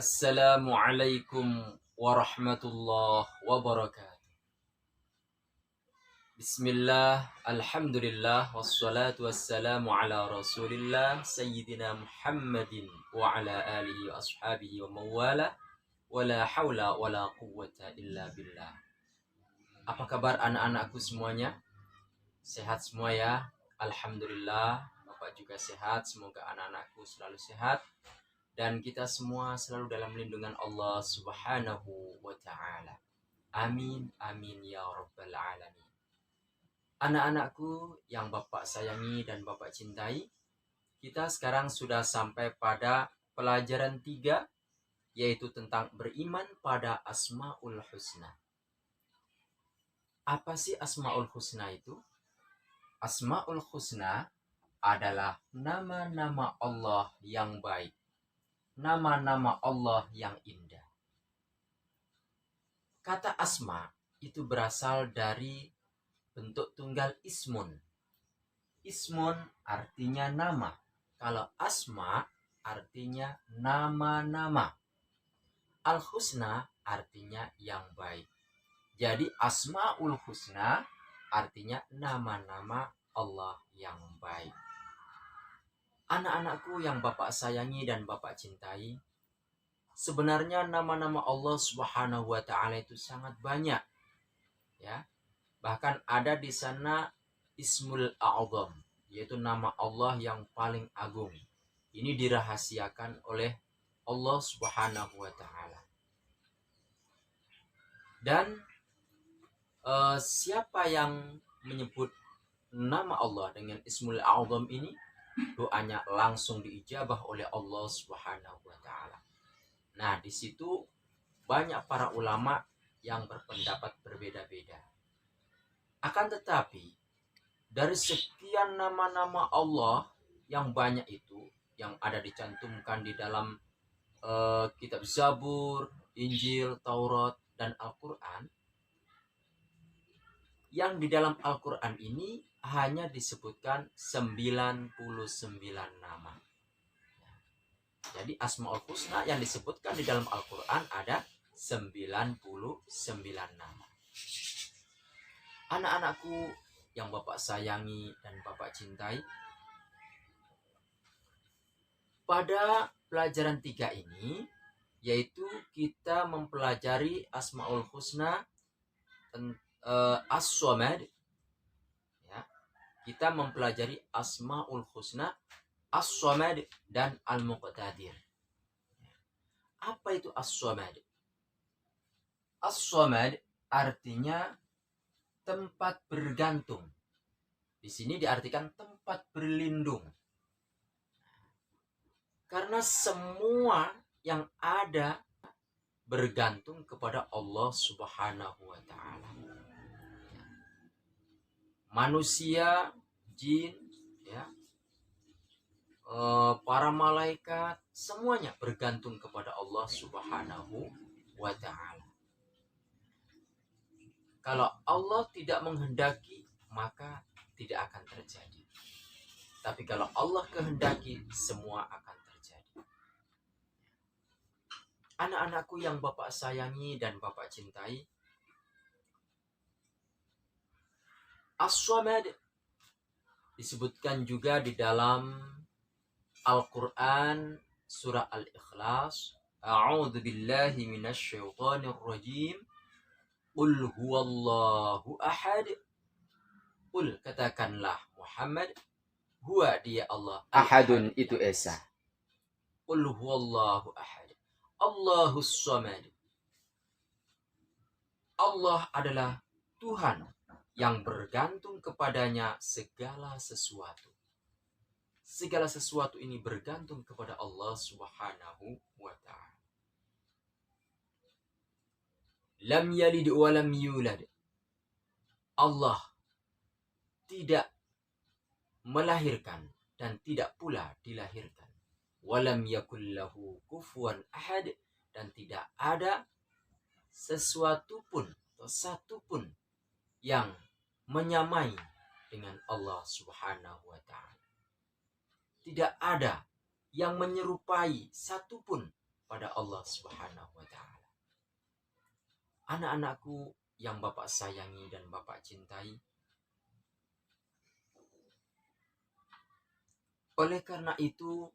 Assalamualaikum warahmatullahi wabarakatuh. Bismillah, alhamdulillah, wassalatu wassalamu ala rasulillah Sayyidina Muhammadin wa ala alihi wa ashabihi wa mawala wa la hawla wa la quwwata illa billah. Apa kabar anak-anakku semuanya? Sehat semua ya? Alhamdulillah, Bapak juga sehat. Semoga anak-anakku selalu sehat dan kita semua selalu dalam lindungan Allah Subhanahu wa ta'ala. Amin, amin ya rabbal alamin. Anak-anakku yang Bapak sayangi dan Bapak cintai, kita sekarang sudah sampai pada pelajaran 3, yaitu tentang beriman pada Asmaul Husna. Apa sih Asmaul Husna itu? Asmaul Husna adalah nama-nama Allah yang baik, nama-nama Allah yang indah. Kata asma itu berasal dari bentuk tunggal ismun. Ismun artinya nama. Kalau asma artinya nama-nama. Al-husna artinya yang baik. Jadi Asmaul Husna artinya nama-nama Allah yang baik. Anak-anakku yang Bapak sayangi dan Bapak cintai, sebenarnya nama-nama Allah Subhanahu wa ta'ala itu sangat banyak. Ya. Bahkan ada di sana Ismul A'zam, yaitu nama Allah yang paling agung. Ini dirahasiakan oleh Allah Subhanahu wa ta'ala. Dan siapa yang menyebut nama Allah dengan Ismul A'zam ini, doanya langsung diijabah oleh Allah Subhanahu wa ta'ala. Nah, di situ banyak para ulama yang berpendapat berbeda-beda. Akan tetapi, dari sekian nama-nama Allah yang banyak itu, yang ada dicantumkan di dalam kitab Zabur, Injil, Taurat, dan Al-Quran, yang di dalam Al-Quran ini hanya disebutkan 99 nama. Jadi Asmaul Husna yang disebutkan di dalam Al-Quran ada 99 nama. Anak-anakku yang Bapak sayangi dan Bapak cintai, pada pelajaran 3 ini, yaitu kita mempelajari Asmaul Husna, As-Samad, ya. Kita mempelajari Asmaul Husna, As-Samad dan Al-Muqtadir. Apa itu As-Samad? As-Samad artinya tempat bergantung. Di sini diartikan tempat berlindung. Karena semua yang ada bergantung kepada Allah Subhanahu wa ta'ala. Manusia, jin, ya, para malaikat, semuanya bergantung kepada Allah Subhanahu wa ta'ala. Kalau Allah tidak menghendaki, maka tidak akan terjadi. Tapi kalau Allah kehendaki, semua akan terjadi. Anak-anakku yang Bapak sayangi dan Bapak cintai, As-Samad disebutkan juga di dalam Al-Quran surah Al-Ikhlas. A'udzu billahi minasyaitonir rajim. Qul huwallahu ahad. Qul, katakanlah Muhammad, huwa dia Allah, ahadun itu esa. Qul huwallahu ahad. Allahus samad. Allah adalah Tuhan yang bergantung kepadanya segala sesuatu. Segala sesuatu ini bergantung kepada Allah Subhanahu wa ta'ala. Lam yalid wa lam yulad. Allah tidak melahirkan dan tidak pula dilahirkan. Walam yakul lahu kufuwan ahad, dan tidak ada sesuatu pun atau satu pun yang menyamai dengan Allah Subhanahu wa ta'ala. Tidak ada yang menyerupai satupun pada Allah Subhanahu wa taala. Anak-anakku yang Bapak sayangi dan Bapak cintai, oleh karena itu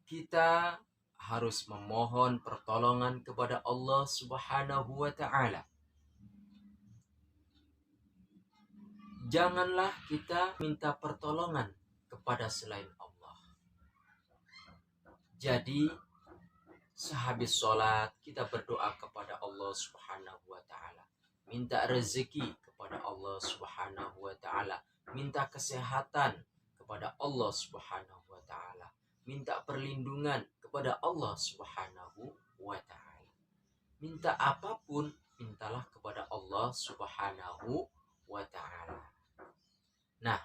kita harus memohon pertolongan kepada Allah Subhanahu wa taala. Janganlah kita minta pertolongan kepada selain Allah. Jadi sehabis sholat kita berdoa kepada Allah Subhanahu wa taala, minta rezeki kepada Allah Subhanahu wa taala, minta kesehatan kepada Allah Subhanahu wa taala, minta perlindungan kepada Allah Subhanahu wa taala. Minta apapun, mintalah kepada Allah Subhanahu wa taala. Nah,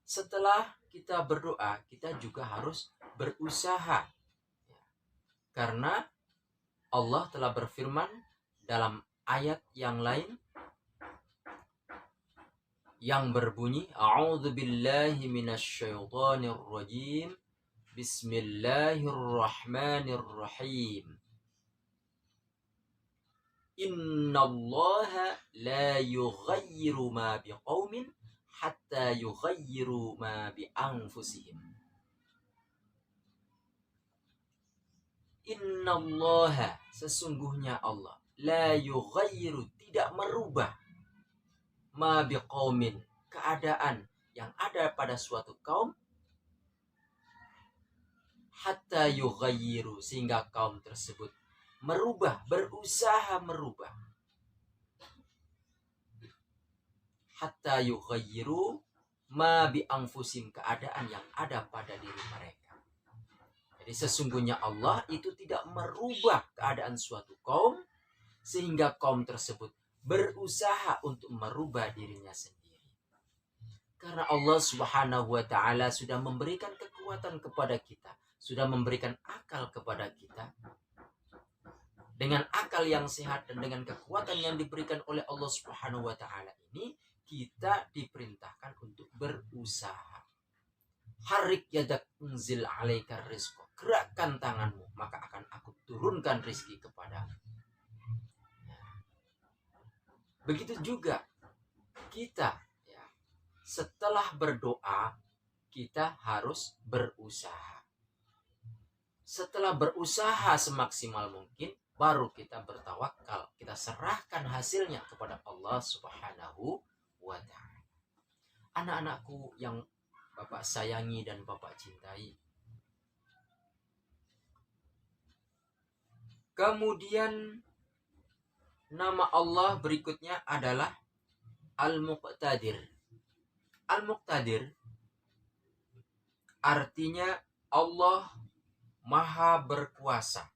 setelah kita berdoa, kita juga harus berusaha. Karena Allah telah berfirman dalam ayat yang lain yang berbunyi, A'udzubillahi minasyaitonir rajim. Bismillahirrahmanirrahim. Innallaha la yughayyiru ma biqaumin hatta yughayyiru ma bi anfusihim. Innallaha, sesungguhnya Allah, la yughayyiru, tidak merubah, ma biqaumin, keadaan yang ada pada suatu kaum, hatta yughayyiru, sehingga kaum tersebut merubah, berusaha merubah. Hatta yughayyiru ma bi anfusim, keadaan yang ada pada diri mereka. Jadi sesungguhnya Allah itu tidak merubah keadaan suatu kaum sehingga kaum tersebut berusaha untuk merubah dirinya sendiri. Karena Allah Subhanahu wa taala sudah memberikan kekuatan kepada kita, sudah memberikan akal kepada kita. Dengan akal yang sehat dan dengan kekuatan yang diberikan oleh Allah Subhanahu wa taala ini, kita diperintahkan untuk berusaha. Harik yadak unzil alaikar rizqo, gerakkan tanganmu maka akan aku turunkan rizki kepadamu. Begitu juga kita, ya, setelah berdoa kita harus berusaha. Setelah berusaha semaksimal mungkin, baru kita bertawakal, kita serahkan hasilnya kepada Allah Subhanahu wa ta'ala. Anak-anakku yang Bapak sayangi dan Bapak cintai, kemudian nama Allah berikutnya adalah Al-Muqtadir. Al-Muqtadir artinya Allah Maha berkuasa.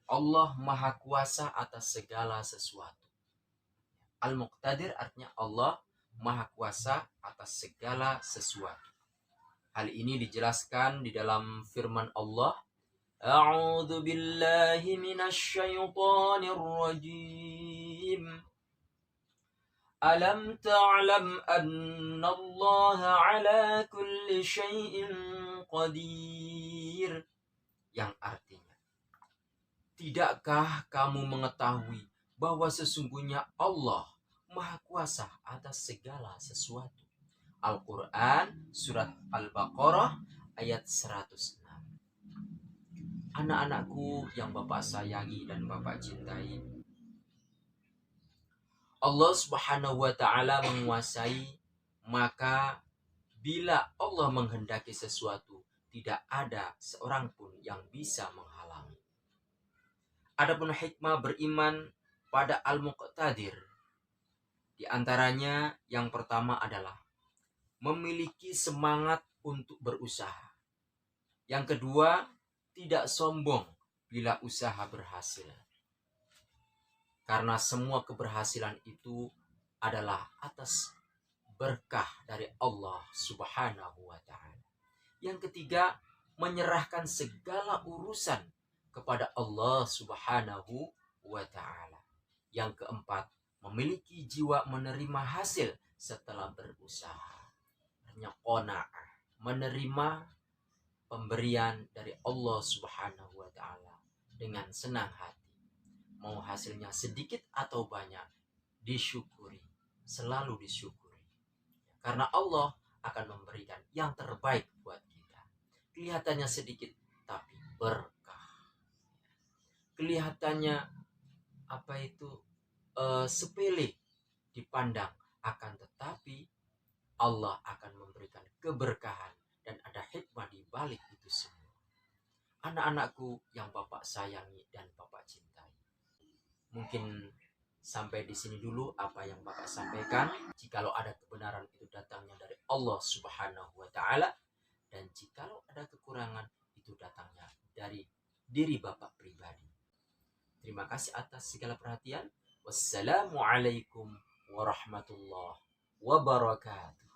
Allah Maha kuasa atas segala sesuatu. Al-Muqtadir artinya Allah Maha kuasa atas segala sesuatu. Hal ini dijelaskan di dalam firman Allah, A'udzu billahi minasyaitonir rajim. Alam ta'lam anna Allah ala kulli syai'in qadir. Yang artinya, tidakkah kamu mengetahui bahwa sesungguhnya Allah Maha kuasa atas segala sesuatu. Al-Quran surat Al-Baqarah ayat 106. Anak-anakku yang Bapak sayangi dan Bapak cintai, Allah Subhanahu wa ta'ala menguasai, maka bila Allah menghendaki sesuatu, tidak ada seorang pun yang bisa menghalangi. Adapun hikmah beriman pada Al-Muqtadir, di antaranya yang pertama adalah memiliki semangat untuk berusaha. Yang kedua, tidak sombong bila usaha berhasil. Karena semua keberhasilan itu adalah atas berkah dari Allah Subhanahu wa ta'ala. Yang ketiga, menyerahkan segala urusan kepada Allah Subhanahu wa ta'ala. Yang keempat, memiliki jiwa menerima hasil setelah berusaha. Hanya qanaah, menerima pemberian dari Allah Subhanahu wa ta'ala. dengan senang hati. Mau hasilnya sedikit atau banyak, disyukuri, selalu disyukuri. Karena Allah akan memberikan yang terbaik buat kita. Kelihatannya sedikit, tapi berkah. Kelihatannya sepele dipandang, akan tetapi Allah akan memberikan keberkahan dan ada hikmah di balik itu semua. Anak-anakku yang Bapak sayangi dan Bapak cintai, mungkin sampai di sini dulu apa yang Bapak sampaikan. Jikalau ada kebenaran itu datangnya dari Allah Subhanahu wa taala, dan jikalau ada kekurangan itu datangnya dari diri Bapak pribadi. Terima kasih atas segala perhatian. Wassalamualaikum warahmatullahi wabarakatuh.